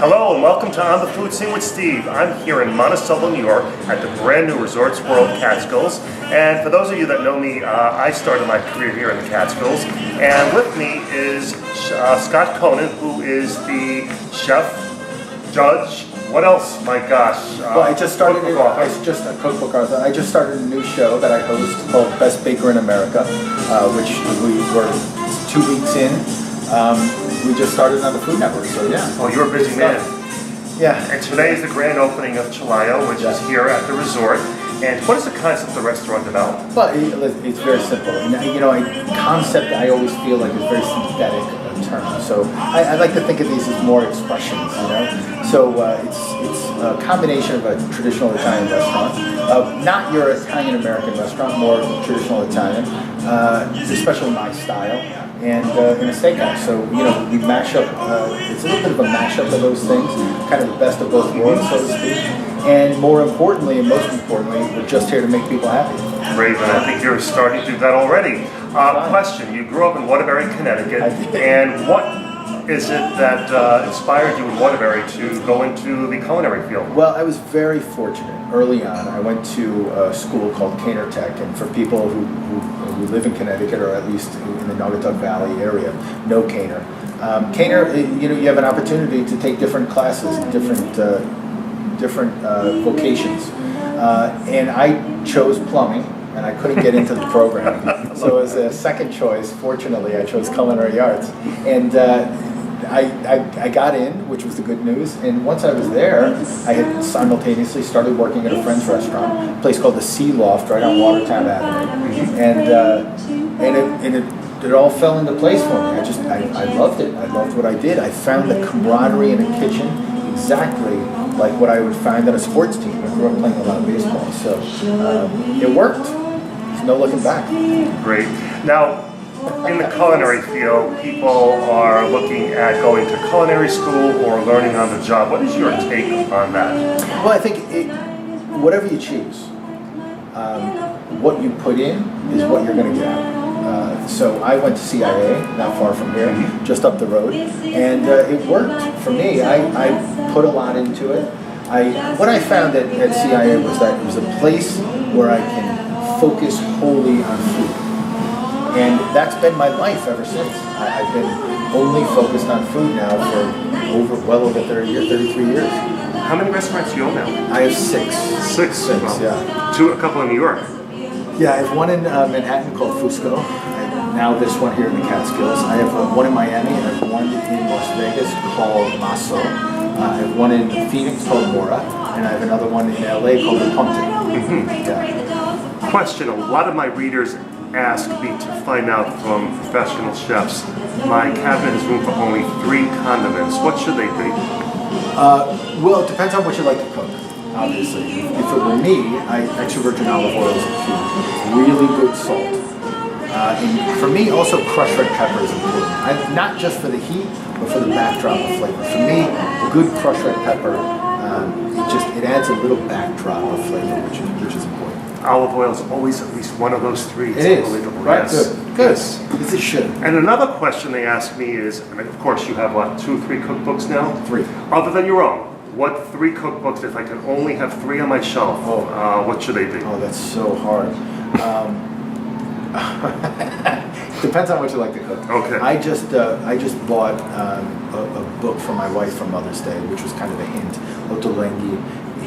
Hello and welcome to On the Food Scene with Steve. I'm here in Monticello, New York at the brand new Resorts World Catskills. And for those of you that know me, I started my career here in the Catskills. And with me is Scott Conan, who is the chef, judge, what else? My gosh. Well, I just started just a cookbook author. I just started a new show that I host called Best Baker in America, which we were 2 weeks in. We just started on the Food Network, so yeah. Oh, you're a busy man. Yeah. And today is the grand opening of Chilayo, which is here at the resort. And what is the concept of the restaurant about? Well, it's very simple. Concept I always feel like is very synthetic term. So I like to think of these as more expressions, So it's a combination of a traditional Italian restaurant, not your Italian-American restaurant, more traditional Italian, especially my style. And in a steakhouse. So, we mash up, it's a little bit of a mashup of those things, kind of the best of both worlds, so to speak. And more importantly, and most importantly, we're just here to make people happy. Great, and I think you're starting to do that already. Question, you grew up in Waterbury, Connecticut, and what is it that inspired you in Waterbury to go into the culinary field? Well, I was very fortunate. Early on, I went to a school called Caner Tech, and for people who live in Connecticut, or at least in the Naugatuck Valley area, know Caner. Caner, you have an opportunity to take different classes, different vocations, and I chose plumbing. And I couldn't get into the program. So as a second choice, fortunately, I chose culinary arts. And I got in, which was the good news. And once I was there, I had simultaneously started working at a friend's restaurant, a place called the Sea Loft right on Watertown Avenue. And it all fell into place for me. I loved it. I loved what I did. I found the camaraderie in a kitchen exactly like what I would find at a sports team. I grew up playing a lot of baseball, so it worked. There's no looking back. Great. Now, in the culinary field, people are looking at going to culinary school or learning on the job. What is your take on that? Well, I think whatever you choose, what you put in is what you're going to get out. So I went to CIA, not far from here, just up the road, and it worked for me. I put a lot into it. What I found at CIA was that it was a place where I can focus wholly on food. And that's been my life ever since. I've been only focused on food now for well over 30 years, 33 years. How many restaurants do you own now? I have six. Six? Well, yeah. A couple in New York. Yeah, I have one in Manhattan called Fusco. Now this one here in the Catskills. I have one in Miami, and I have one in Las Vegas called Maso. I have one in Phoenix called Mora, and I have another one in LA called the Ponte. Yeah. Question, a lot of my readers ask me to find out from professional chefs. My cabinet is room for only 3 condiments. What should they be? Well, it depends on what you like to cook, obviously. If it were me, extra virgin olive oil is a key. Really good salt. And for me, also crushed red pepper is important. Not just for the heat, but for the backdrop of flavor. For me, a good crushed red pepper, it adds a little backdrop of flavor, which is important. Olive oil is always at least one of those 3. It's unbelievable. Right? Yes. Good. As it should. And another question they ask me is, of course you have 2 or 3 cookbooks now? 3. Other than your own, what 3 cookbooks, if I could only have 3 on my shelf, what should they be? Oh, that's so hard. Depends on what you like to cook. Okay. I just bought a book for my wife for Mother's Day, which was kind of a hint. Ottolenghi,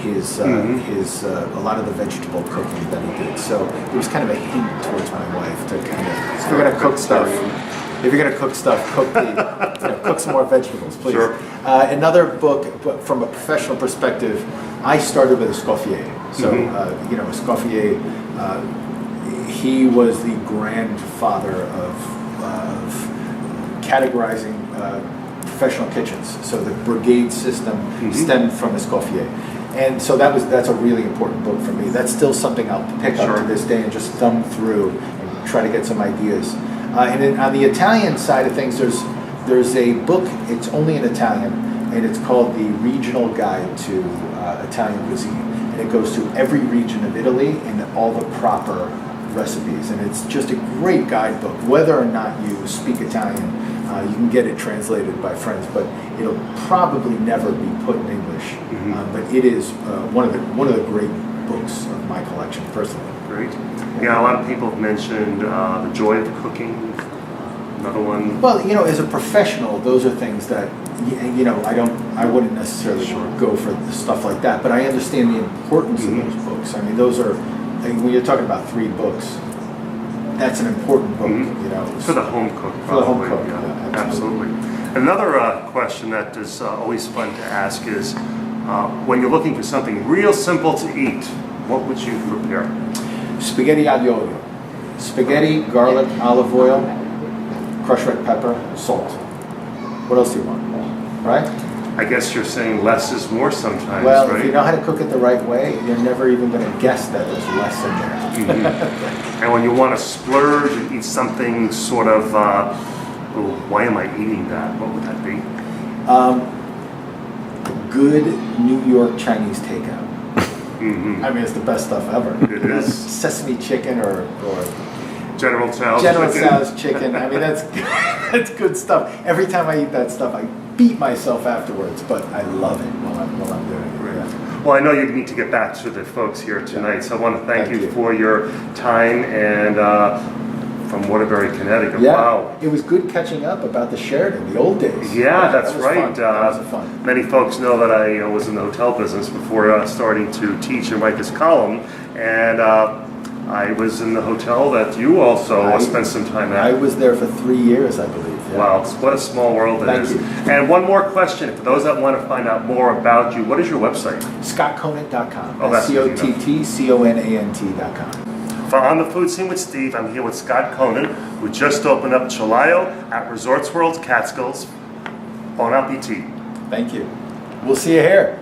his a lot of the vegetable cooking that he did. So it was kind of a hint towards my wife to kind of, if you're gonna cook stuff, cook some more vegetables, please. Sure. Another book, but from a professional perspective, I started with Escoffier. So Escoffier. He was the grandfather of categorizing professional kitchens. So the brigade system stemmed from Escoffier. And so that's a really important book for me. That's still something I'll pick up to this day and just thumb through and try to get some ideas. And then on the Italian side of things, there's a book, it's only in Italian, and it's called The Regional Guide to Italian Cuisine. And it goes to every region of Italy and all the proper recipes, and it's just a great guidebook. Whether or not you speak Italian, You can get it translated by friends, but it'll probably never be put in English. But it is one of the great books of my collection, personally. Great. Yeah, a lot of people have mentioned The Joy of Cooking. Another one. Well, as a professional, those are things that I wouldn't necessarily go for stuff like that. But I understand the importance of those books. I mean, when you're talking about 3 books, that's an important book. For the home cook. For the home cook, yeah, absolutely. Another question that is always fun to ask is, when you're looking for something real simple to eat, what would you prepare? Spaghetti aglio olio. Spaghetti, garlic, olive oil, crushed red pepper, salt. What else do you want? Right? I guess you're saying less is more sometimes, well, right? If you know how to cook it the right way, you're never even going to guess that there's less in there. And when you want to splurge and eat something sort of, why am I eating that? What would that be? Good New York Chinese takeout. I mean, it's the best stuff ever. It is. Sesame chicken or General Tso's chicken. I mean, that's good stuff. Every time I eat that stuff, I beat myself afterwards, but I love it while I'm doing it. Yeah. Well, I know you need to get back to the folks here tonight, so I want to thank you for your time and from Waterbury, Connecticut. Yeah, wow. It was good catching up about the Sheraton, the old days. Yeah, that's that was right. Fun. That was fun. Many folks know that I was in the hotel business before starting to teach and write this column, and I was in the hotel that you also spent some time at. I was there for 3 years, I believe. Yeah. Wow, what a small world it is. Thank you. And one more question, for those that want to find out more about you, what is your website? ScottConant.com. Oh, that's ScottConant.com. For On the Food Scene with Steve, I'm here with Scott Conant, who just opened up Chilayo at Resorts World Catskills. Bon appetit. Thank you. We'll see you here.